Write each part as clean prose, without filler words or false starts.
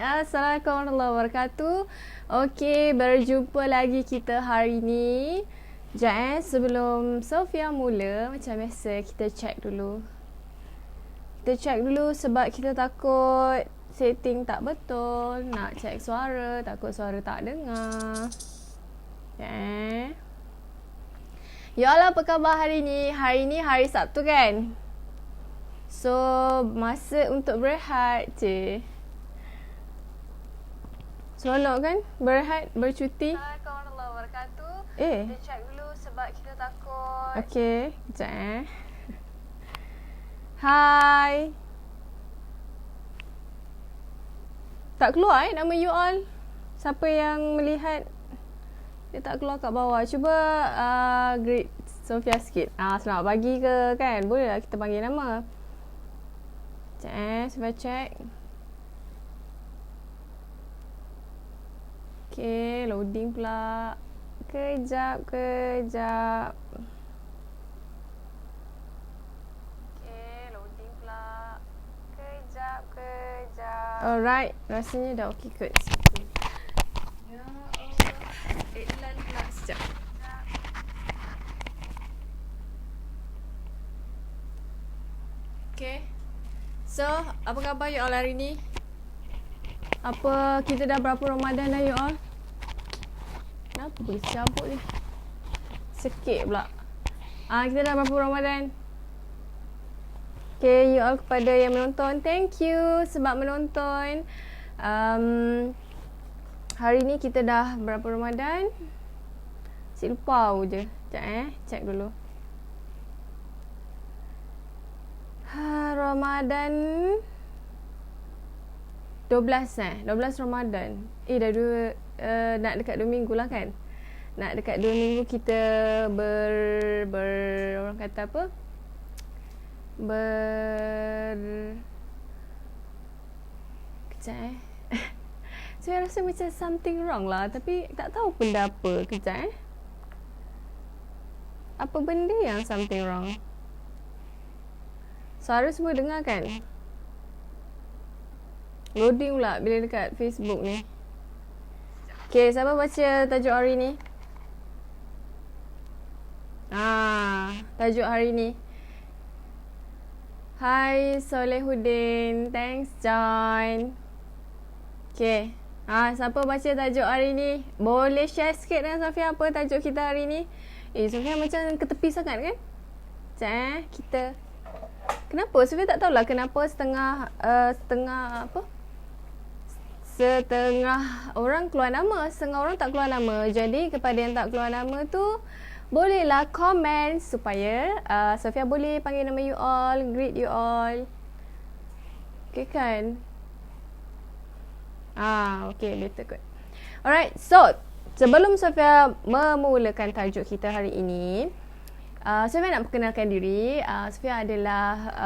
Assalamualaikum warahmatullahi wabarakatuh. Okey, berjumpa lagi kita hari ni. Sekejap sebelum Sofia mula, macam biasa kita check dulu. Kita check dulu sebab kita takut setting tak betul. Nak check suara, takut suara tak dengar. Sekejap. Ya Allah, apa khabar hari ni? Hari ni hari Sabtu kan? So, masa untuk berehat je. Seronok kan? Berehat, bercuti. Assalamualaikum warahmatullahi wabarakatuh. Kita check dulu sebab kita takut. Okey, sekejap Hai. Tak keluar nama you all. Siapa yang melihat dia tak keluar kat bawah. Cuba greet Sofia sikit. Selamat pagi ke kan? Boleh lah kita panggil nama. Sekejap Sofia check. Okay, loading pula. Kejap. Okay, loading pula. Kejap. Alright, rasanya dah okay kot. Ya Allah. Iklan pula sekejap. Okay. So, apa khabar you all hari ni? Apa kita dah berapa Ramadan dah you all? Kenapa boleh cabut ni? Sikit pula. Kita dah berapa Ramadan? Okay, you all kepada yang menonton, thank you sebab menonton. Hari ni kita dah berapa Ramadan? Cik lupa je. Sekejap check dulu. Ramadan 12 Ramadan. Dah nak dekat 2 minggu lah kan. Nak dekat 2 minggu kita orang kata apa? Kejap Saya rasa macam something wrong lah. Tapi tak tahu benda apa. Kejap Apa benda yang something wrong? Suara semua dengar kan? Loading pula bila dekat Facebook ni. Okay, siapa baca tajuk hari ni? Tajuk hari ni. Hai Solehuddin, thanks join. Okay, siapa baca tajuk hari ni? Boleh share sikit dengan Sofia apa tajuk kita hari ni? Sofia macam ke tepi sangat kan? Sekejap kita. Kenapa? Sofia tak tahulah kenapa setengah orang keluar nama, setengah orang tak keluar nama. Jadi kepada yang tak keluar nama tu, bolehlah komen supaya Sofia boleh panggil nama you all, greet you all. Okay kan? Okay, better kot. Alright, so sebelum Sofia memulakan tajuk kita hari ini, Sofia nak perkenalkan diri. Sofia adalah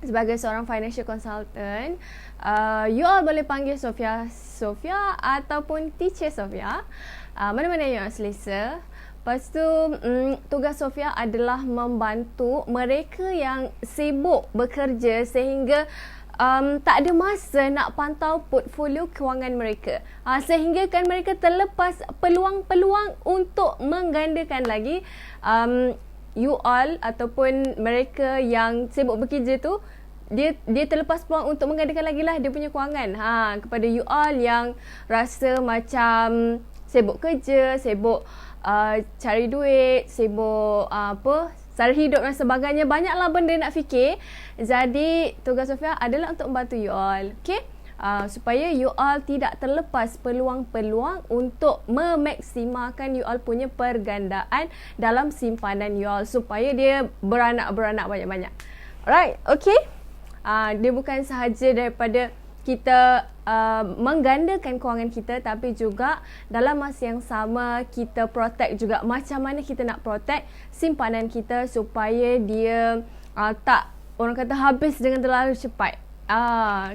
sebagai seorang financial consultant. You all boleh panggil Sofia ataupun Teacher Sofia. Mana-mana yang selesa. Lepas tu, tugas Sofia adalah membantu mereka yang sibuk bekerja sehingga tak ada masa nak pantau portfolio kewangan mereka. Sehingga kan mereka terlepas peluang-peluang untuk menggandakan lagi you all ataupun mereka yang sibuk bekerja tu, dia terlepas peluang untuk menggandakan lagi lah dia punya kewangan. Kepada you all yang rasa macam sibuk kerja, sibuk cari duit, sibuk sara hidup dan sebagainya, banyaklah benda nak fikir. Jadi tugas Sofia adalah untuk membantu you all, okay? Supaya you all tidak terlepas peluang-peluang untuk memaksimalkan you all punya pergandaan dalam simpanan you all, supaya dia beranak banyak-banyak. Alright, okay? Dia bukan sahaja daripada kita menggandakan kewangan kita, tapi juga dalam masa yang sama kita protect juga. Macam mana kita nak protect simpanan kita supaya dia tak, orang kata, habis dengan terlalu cepat.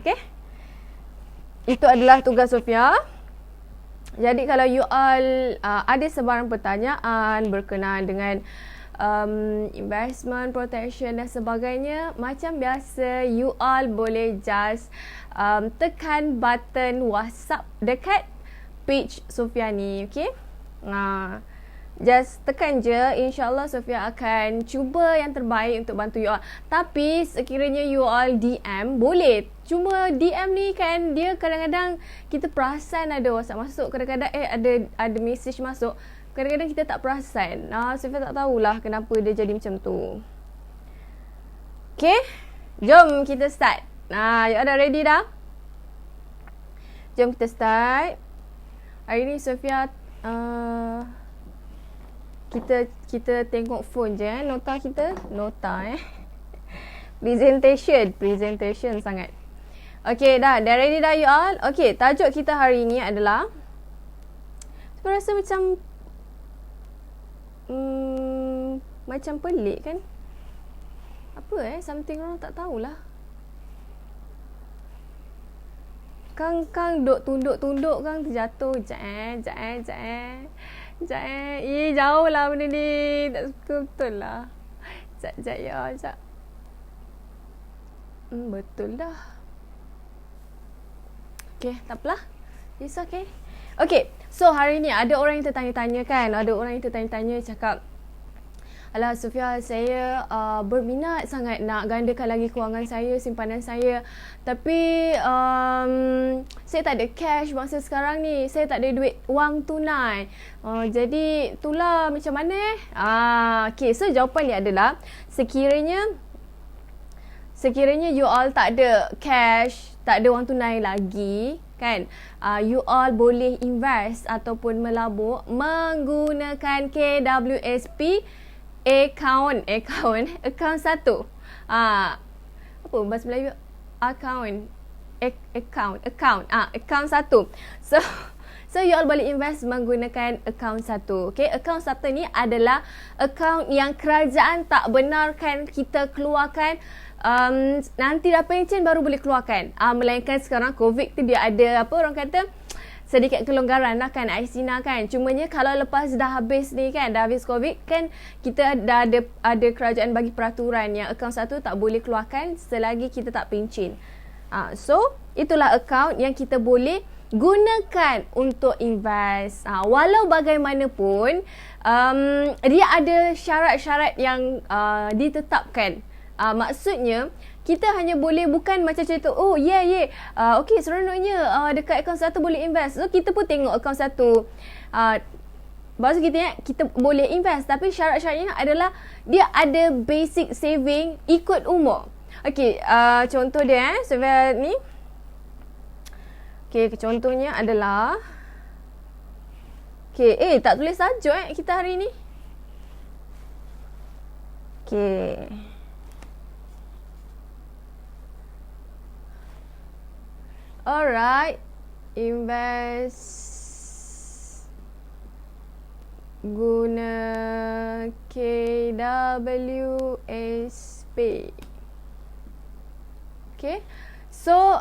Okay? Itu adalah tugas Sofia. Jadi kalau you all ada sebarang pertanyaan berkenaan dengan investment, protection dan sebagainya, macam biasa, you all boleh just tekan button WhatsApp dekat page Sofia ni, okay? Just tekan je, insyaAllah Sofia akan cuba yang terbaik untuk bantu you all. Tapi sekiranya you all DM, boleh. Cuma DM ni kan, dia kadang-kadang kita perasan ada WhatsApp masuk, kadang-kadang ada message masuk, kadang-kadang kita tak perasan. Sofia tak tahulah kenapa dia jadi macam tu. Okay, jom kita start. You all dah ready dah? Jom kita start. Hari ni Sofia kita tengok phone je nota kita. Presentation sangat. Okay, dah ready dah you all? Okay, tajuk kita hari ni adalah, saya rasa macam pelik kan? Apa something orang tak tahulah. Kang duk tunduk kang terjatuh. Jauh lah benda ni. Tak suka betul lah. Sekejap ya. Betul dah. Okay, tak apalah. It's okay. Okay, so hari ni ada orang yang tertanya-tanya kan. Ada orang yang tertanya-tanya cakap, alah Sofia, saya berminat sangat nak gandakan lagi kewangan saya, simpanan saya. Tapi saya tak ada cash masa sekarang ni. Saya tak ada duit wang tunai. Jadi itulah macam mana okay, so jawapan dia adalah, sekiranya you all tak ada cash, tak ada wang tunai lagi kan, you all boleh invest ataupun melabur menggunakan KWSP account satu. Apa bahasa Melayu? Account satu. So you all boleh invest menggunakan account satu. Okay, account satu ni adalah account yang kerajaan tak benarkan kita keluarkan. Nanti dah pencen baru boleh keluarkan. Melainkan sekarang COVID tu dia ada orang kata sedikit kelonggaran lah kan, ICNA kan. Cumanya kalau lepas dah habis ni kan, dah habis COVID kan, kita dah ada kerajaan bagi peraturan yang akaun satu tak boleh keluarkan selagi kita tak pencen. So itulah akaun yang kita boleh gunakan untuk invest. Walau bagaimanapun dia ada syarat-syarat yang ditetapkan. Maksudnya kita hanya boleh, bukan macam contoh, okay, seronoknya dekat akaun satu boleh invest. So kita pun tengok akaun satu. Maksud kita boleh invest, tapi syarat-syaratnya adalah dia ada basic saving ikut umur. Okay, contoh dia Sofia ni. Okay, contohnya adalah, okay, tak tulis tajuk kita hari ni. Okay. Alright, invest guna KWSP. Okay, so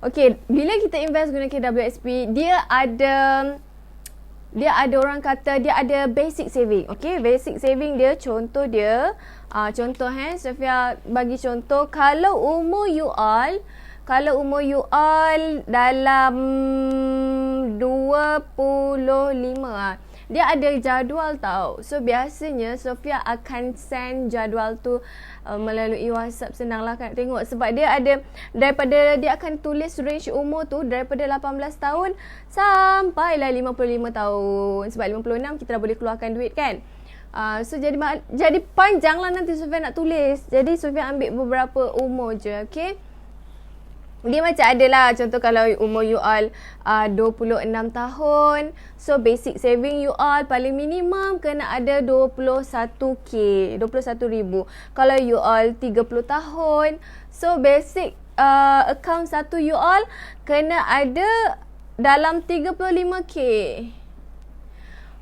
okay, bila kita invest guna KWSP, dia ada orang kata dia ada basic saving. Okay, basic saving dia, contoh dia, Sofia bagi contoh, kalau umur you all dalam 25, dia ada jadual tau. So biasanya Sofia akan send jadual tu melalui WhatsApp, senang lah kan tengok. Sebab dia ada, dia akan tulis range umur tu daripada 18 tahun sampailah 55 tahun. Sebab 56 kita dah boleh keluarkan duit kan. So jadi panjang lah nanti Sofia nak tulis. Jadi Sofia ambil beberapa umur je, okay. Dia macam adalah, contoh kalau umur you all 26 tahun, so basic saving you all paling minimum kena ada 21,000. Kalau you all 30 tahun, so basic account satu you all kena ada dalam 35,000.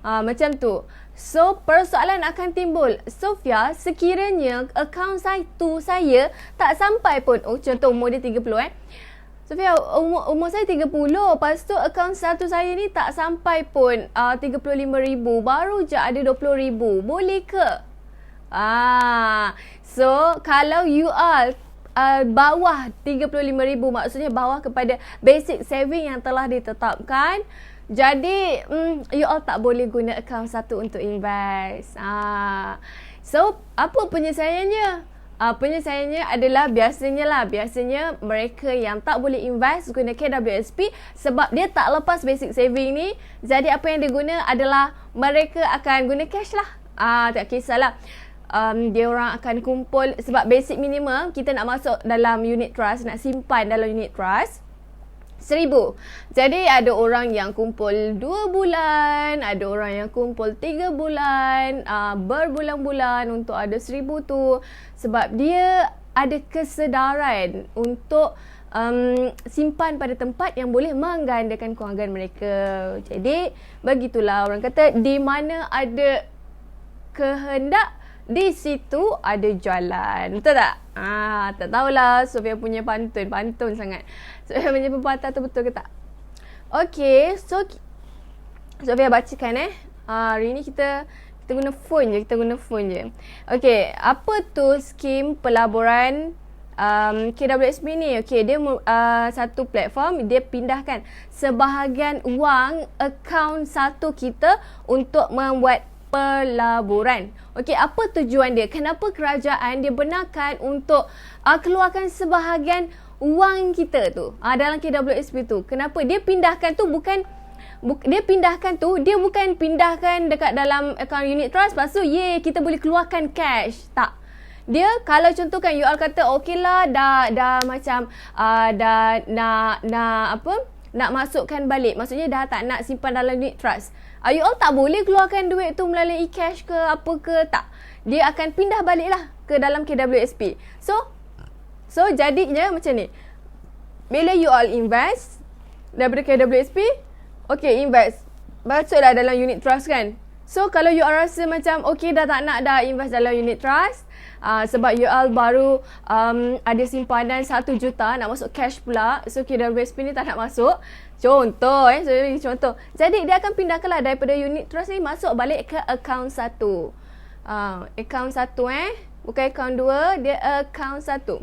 Macam tu. So persoalan akan timbul, Sofia, sekiranya akaun satu saya tak sampai pun, contoh umur dia 30 Sofia, umur saya 30. Lepas tu akaun satu saya ni tak sampai pun 35,000. Baru je ada 20,000. Boleh ke? So kalau you all bawah 35,000, maksudnya bawah kepada basic saving yang telah ditetapkan, jadi you all tak boleh guna akaun satu untuk invest. So apa penyelesaiannya? Penyelesaiannya adalah biasanya mereka yang tak boleh invest guna KWSP sebab dia tak lepas basic saving ni. Jadi apa yang dia guna adalah mereka akan guna cash lah. Tak kisahlah. Dia orang akan kumpul sebab basic minimum kita nak masuk dalam unit trust, nak simpan dalam unit trust 1,000. Jadi ada orang yang kumpul 2 bulan, ada orang yang kumpul 3 bulan, berbulan-bulan untuk ada 1,000 tu. Sebab dia ada kesedaran untuk simpan pada tempat yang boleh menggandakan kewangan mereka. Jadi begitulah orang kata, di mana ada kehendak, di situ ada jalan. Betul tak? Tak tahulah Sofia punya pantun sangat. Sofia punya pepatah tu betul ke tak? Okay, so Sofia bacakan hari ni kita guna phone je. Okay, apa tu skim pelaburan KWSP ni? Okay, dia satu platform, dia pindahkan sebahagian wang akaun satu kita untuk membuat pelaburan. Okey, apa tujuan dia? Kenapa kerajaan dia benarkan untuk keluarkan sebahagian wang kita tu dalam KWSP tu? Kenapa dia pindahkan tu? Dia bukan pindahkan dekat dalam akaun unit trust, lepas tu kita boleh keluarkan cash. Tak. Dia kalau contohkan you all kata okey lah, dah macam dah nak masukkan balik, maksudnya dah tak nak simpan dalam unit trust, you all tak boleh keluarkan duit tu melalui e-cash ke apa ke, tak. Dia akan pindah balik lah ke dalam KWSP. So jadinya macam ni. Bila you all invest daripada KWSP, okay, invest, masuklah dalam unit trust kan. So kalau you all rasa macam okay, dah tak nak dah invest dalam unit trust, sebab you all baru ada simpanan 1 juta, nak masuk cash pula, so KWSP ni tak nak masuk. Contoh contoh. Jadi dia akan pindahkanlah daripada unit trust ni masuk balik ke akaun satu. Akaun satu bukan akaun 2, dia akaun satu.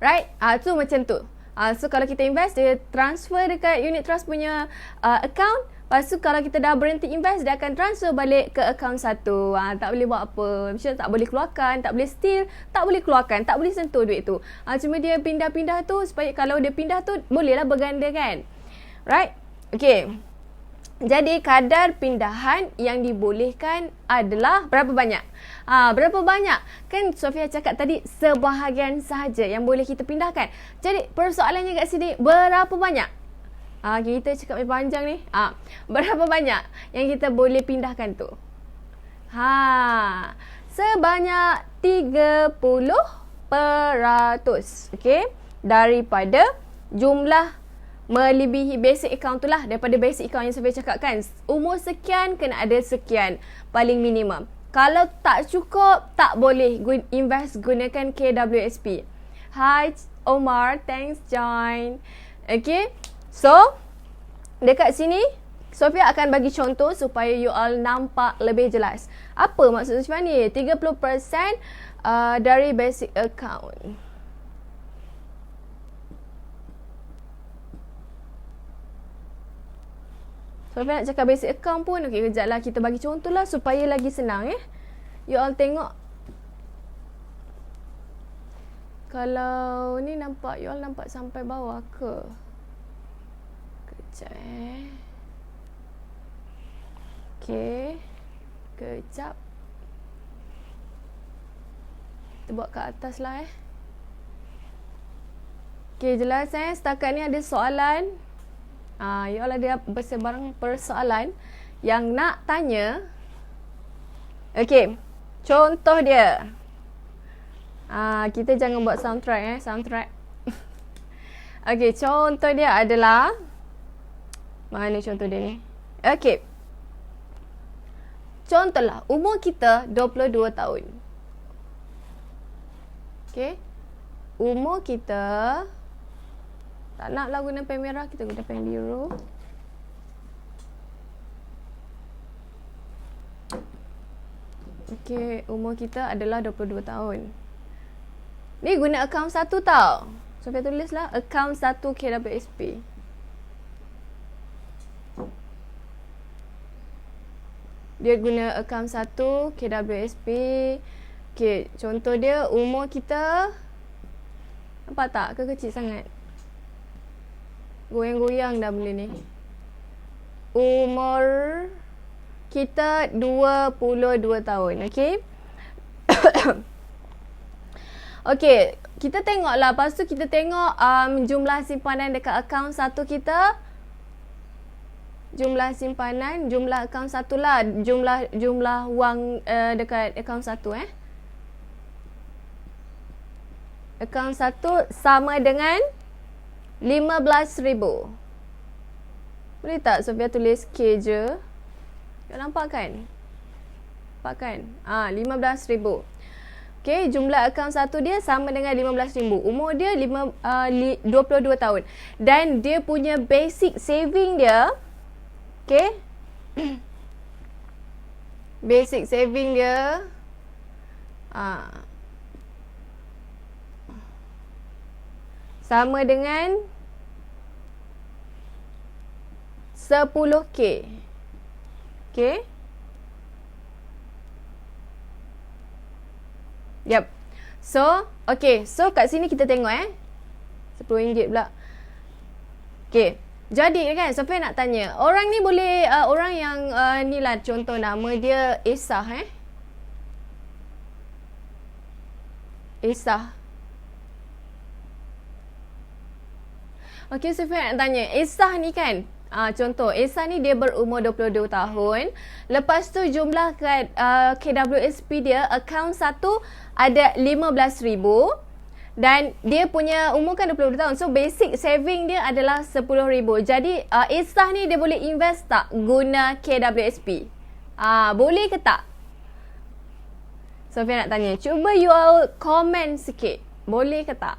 Right? Tu macam tu. So kalau kita invest, dia transfer dekat unit trust punya account. Lepas tu kalau kita dah berhenti invest, dia akan transfer balik ke akaun satu. Tak boleh buat apa. Macam tak boleh keluarkan, tak boleh steal, tak boleh keluarkan, tak boleh sentuh duit tu. Cuma dia pindah-pindah tu supaya kalau dia pindah tu bolehlah berganda kan. Right? Okay. Jadi kadar pindahan yang dibolehkan adalah berapa banyak? Berapa banyak? Kan Sofia cakap tadi sebahagian sahaja yang boleh kita pindahkan. Jadi persoalannya kat sini, berapa banyak? Kita cakap lebih panjang ni. Berapa banyak yang kita boleh pindahkan tu? Sebanyak 30%. Okay? Daripada jumlah melebihi basic account tu lah. Daripada basic account yang saya cakapkan, umur sekian kena ada sekian paling minimum. Kalau tak cukup, tak boleh invest gunakan KWSP. Hi Omar, thanks join. Okay, so dekat sini Sofia akan bagi contoh supaya you all nampak lebih jelas. Apa maksud Sofia ni? 30% dari basic account. Sofia nak cakap basic account pun. Okay, kejap lah. Kita bagi contoh lah supaya lagi senang You all tengok. Kalau ni nampak, you all nampak sampai bawah ke? Kejap Okay. Kejap. Kita buat ke atas lah Okay, jelas setakat ni ada soalan. You all ada bersebarang persoalan yang nak tanya. Okay, contoh dia. Kita jangan buat soundtrack soundtrack. Okay, contoh dia adalah, mana contoh dia ni? Okay, contohlah umur kita 22 tahun. Okay, umur kita Tak nak lah guna pen merah, kita guna pen biru. Okey, umur kita adalah 22 tahun. Ni guna akaun 1 tau. Sofia tulislah akaun 1 KWSP. Dia guna akaun 1 KWSP. Okey, contoh dia umur kita, nampak tak ke kecil sangat? Goyang-goyang dah benda ni. Umur kita 22 tahun, okey? Okey, kita tengoklah. Lepas tu kita tengok jumlah simpanan dekat akaun 1 kita. Jumlah simpanan, jumlah akaun 1 lah. Jumlah wang dekat akaun 1 Akaun 1 sama dengan 15,000. Boleh tak Sofia tulis K je? Tak nampak kan? Nampak kan? 15,000. Okay, jumlah akaun 1 dia sama dengan 15,000. Umur dia 22 tahun. Dan dia punya basic saving dia, okay, basic saving dia sama dengan 10K. Okay. Yep. So, okay. So, kat sini kita tengok RM10 pula. Okay. Jadi kan, Sofia nak tanya. Orang ni boleh, orang yang ni lah contoh nama dia Esah Esah. Okay, Sofia nak tanya. Esah ni kan, contoh, Esah ni dia berumur 22 tahun. Lepas tu jumlah KWSP dia, akaun 1 ada 15,000. Dan dia punya umur kan 22 tahun. So, basic saving dia adalah 10,000. Jadi, Esah ni dia boleh invest tak guna KWSP? Boleh ke tak? Sofia nak tanya. Cuba you all komen sikit. Boleh ke tak?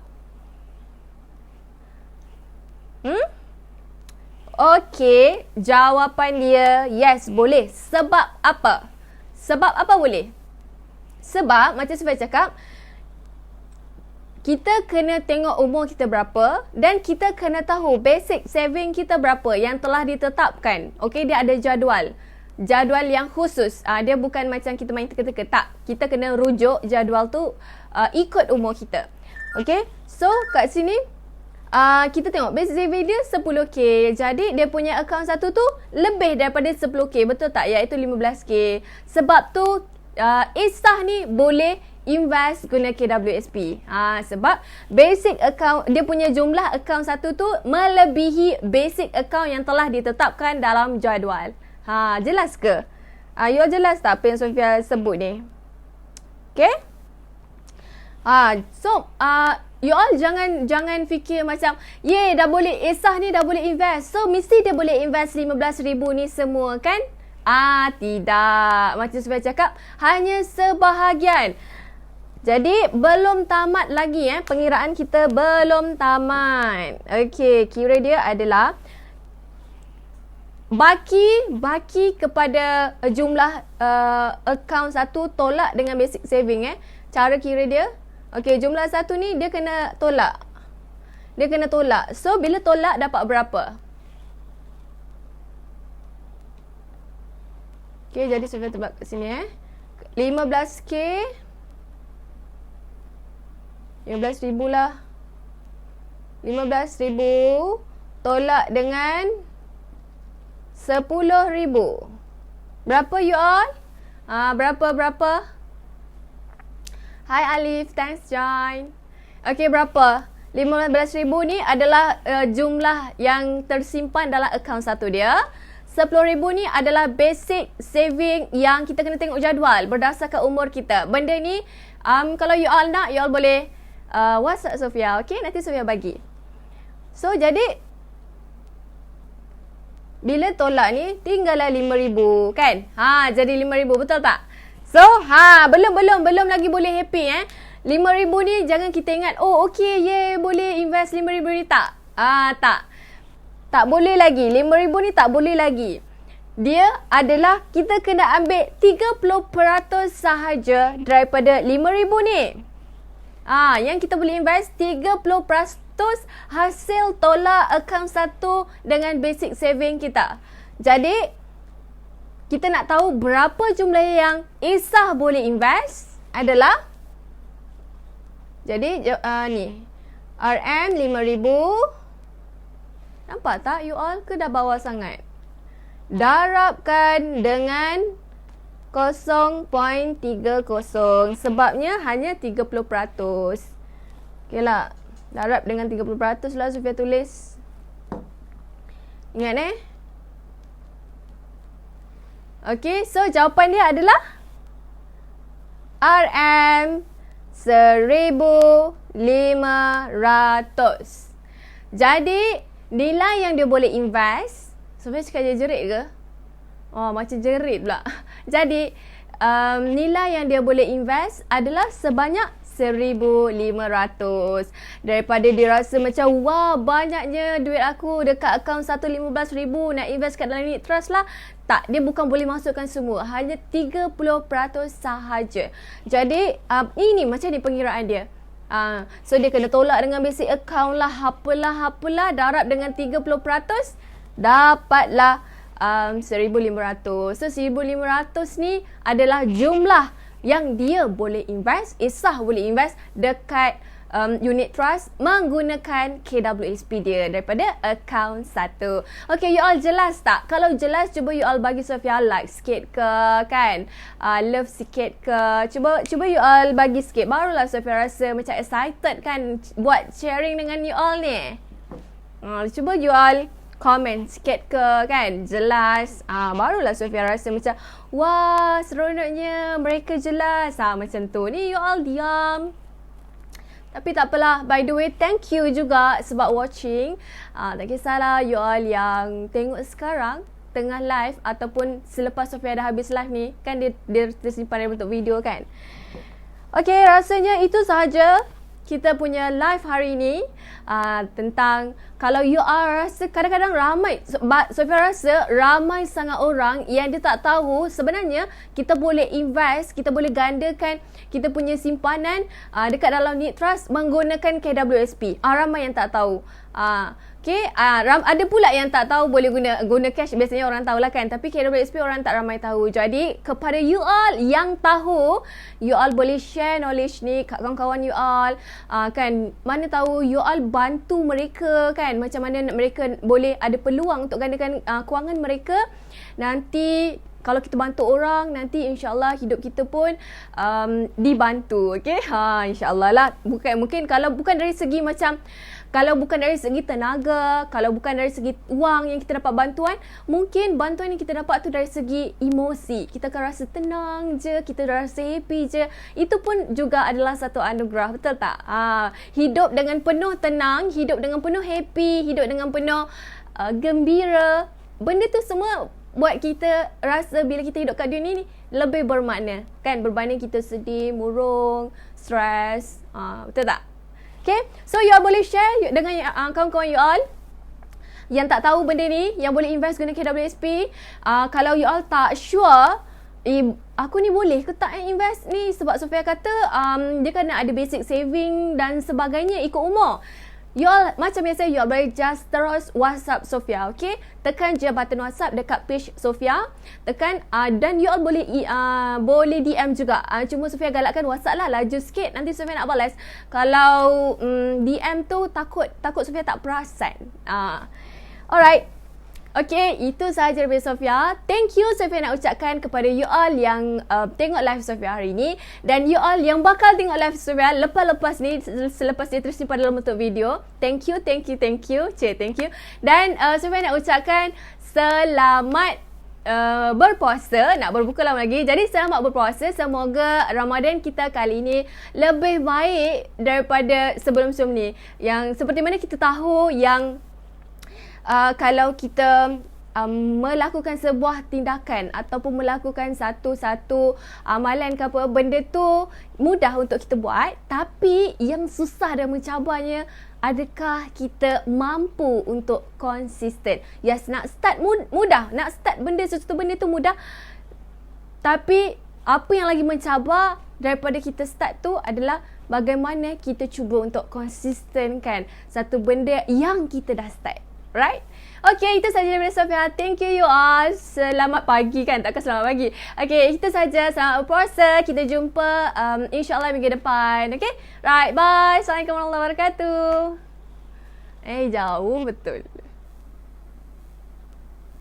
Okey, jawapan dia yes, boleh. Sebab apa? Sebab apa boleh? Sebab macam saya cakap, kita kena tengok umur kita berapa dan kita kena tahu basic saving kita berapa yang telah ditetapkan. Okey, dia ada jadual. Jadual yang khusus. Dia bukan macam kita main teka-teka. Tak. Kita kena rujuk jadual tu ikut umur kita. Okey, so kat sini kita tengok basic saving dia 10K. Jadi dia punya akaun 1 tu lebih daripada 10K. Betul tak? Iaitu 15K. Sebab tu Esah ni boleh invest guna KWSP. Sebab basic account, dia punya jumlah akaun 1 tu melebihi basic account yang telah ditetapkan dalam jadual. Jelas ke? You jelas tak apa yang Sofia sebut ni? Okay? So, you all jangan fikir macam, dah boleh, Esah ni dah boleh invest. So, mesti dia boleh invest 15,000 ni semua kan? Tidak. Macam Sofia cakap, hanya sebahagian. Jadi, belum tamat lagi pengiraan kita belum tamat. Okey, kira dia adalah baki kepada jumlah akaun 1 tolak dengan basic saving Cara kira dia, okey, jumlah 1 ni dia kena tolak. Dia kena tolak. So, bila tolak dapat berapa? Okey, jadi Sofia tebak kat sini 15K. 15,000 lah. 15,000 tolak dengan 10,000. Berapa you all? Berapa? Hi Alif, thanks join. Okay, berapa? 15,000 ni adalah jumlah yang tersimpan dalam akaun 1 dia. 10,000 ni adalah basic saving yang kita kena tengok jadual berdasarkan umur kita. Benda ni, kalau you all nak, you all boleh WhatsApp Sofia. Okay, nanti Sofia bagi. So, jadi bila tolak ni, tinggallah 5,000 kan? Jadi 5,000, betul tak? So, belum lagi boleh happy 5,000 ni jangan kita ingat, oh okey, boleh invest 5,000 ni, tak. Tak. Tak boleh lagi. 5,000 ni tak boleh lagi. Dia adalah kita kena ambil 30% sahaja daripada 5,000 ni. Yang kita boleh invest 30% hasil tolak akaun 1 dengan basic saving kita. Jadi, kita nak tahu berapa jumlah yang Isah boleh invest adalah, jadi ni RM 5,000. Nampak tak you all ke dah bawah sangat? Darabkan dengan 0.30. Sebabnya hanya 30%. Okay lah. Darab dengan 30% lah Sofia tulis. Ingat Okay, so jawapan dia adalah RM 1,500. Jadi, nilai yang dia boleh invest, Sofia cakap dia jerit ke? Macam jerit pula. Jadi, nilai yang dia boleh invest adalah sebanyak 1,500. Daripada dia rasa macam, wah banyaknya duit aku dekat akaun 15,000 nak invest kat dalam unit trust lah. Tak, dia bukan boleh masukkan semua. Hanya 30% sahaja. Jadi, ini macam ni pengiraan dia. So, dia kena tolak dengan basic account lah. Apalah. Darab dengan 30%. Dapatlah 1,500. So, 1,500 ni adalah jumlah yang dia boleh invest, Isah boleh invest dekat unit trust menggunakan KWSP dia daripada akaun 1. Okay, you all jelas tak? Kalau jelas, cuba you all bagi Sofia like sikit ke, kan? Love sikit ke? Cuba you all bagi sikit. Barulah Sofia rasa macam excited kan buat sharing dengan you all ni. Cuba you all komen sikit ke, kan? Jelas. Barulah Sofia rasa macam, wah seronoknya mereka jelas. Macam tu. Ni you all diam. Tapi tak apalah. By the way, thank you juga sebab watching. Tak kisahlah you all yang tengok sekarang tengah live ataupun selepas Sofia dah habis live ni, kan dia tersimpan dalam bentuk video, kan? Okay, rasanya itu sahaja kita punya live hari ni, tentang kalau you all rasa kadang-kadang ramai, Sofia rasa ramai sangat orang yang dia tak tahu sebenarnya kita boleh invest, kita boleh gandakan kita punya simpanan dekat dalam unit trust menggunakan KWSP. Ramai yang tak tahu. Okay, ada pula yang tak tahu boleh guna cash. Biasanya orang tahulah, kan, tapi KWSP orang tak ramai tahu. Jadi kepada you all yang tahu, you all boleh share knowledge ni kat kawan-kawan you all, kan, mana tahu you all bantu mereka, kan, macam mana mereka boleh ada peluang untuk gandakan kewangan mereka. Nanti kalau kita bantu orang, nanti insyaAllah hidup kita pun dibantu. Okay, insyaAllah lah. Mungkin kalau bukan dari segi macam, kalau bukan dari segi tenaga, kalau bukan dari segi wang yang kita dapat bantuan, mungkin bantuan yang kita dapat tu dari segi emosi. Kita akan rasa tenang je, kita rasa happy je. Itu pun juga adalah satu anugerah, betul tak? Hidup dengan penuh tenang, hidup dengan penuh happy, hidup dengan penuh gembira. Benda tu semua buat kita rasa bila kita hidup kat dunia ni lebih bermakna, kan, berbanding kita sedih, murung, stres. Betul tak? Okay, so you all boleh share dengan kawan-kawan you all yang tak tahu benda ni, yang boleh invest guna KWSP. Kalau you all tak sure, aku ni boleh ke tak invest ni, sebab Sofia kata dia kena ada basic saving dan sebagainya ikut umur. You all macam biasa, you all boleh just terus WhatsApp Sofia, okay? Tekan je button WhatsApp dekat page Sofia, tekan, dan you all boleh DM juga. Cuma Sofia galakkan WhatsApp lah, laju sikit, nanti Sofia nak balas. Kalau DM tu takut Sofia tak perasan. Alright. Okay, itu sahaja daripada Sofia. Thank you Sofia nak ucapkan kepada you all yang tengok live Sofia hari ni, dan you all yang bakal tengok live Sofia lepas ni, selepas dia tersimpan dalam bentuk video. Thank you. Thank you. Dan Sofia nak ucapkan selamat berpuasa, nak berbuka lama lagi. Jadi selamat berpuasa. Semoga Ramadan kita kali ini lebih baik daripada sebelum-sebelum ni. Yang seperti mana kita tahu yang kalau kita melakukan sebuah tindakan ataupun melakukan satu amalan ke apa, benda tu mudah untuk kita buat, tapi yang susah dan mencabarnya, adakah kita mampu untuk konsisten. Yes, nak start mudah, nak start sesuatu benda tu mudah, tapi apa yang lagi mencabar daripada kita start tu adalah bagaimana kita cuba untuk konsistenkan satu benda yang kita dah start. Right? Okay, itu sahaja daripada Sofia. Thank you all. Selamat pagi kan? Takkan selamat pagi. Okay, itu sahaja. Selamat berpuasa. Kita jumpa insyaAllah minggu depan. Okay? Right, bye. Assalamualaikum warahmatullahi wabarakatuh. Jauh betul.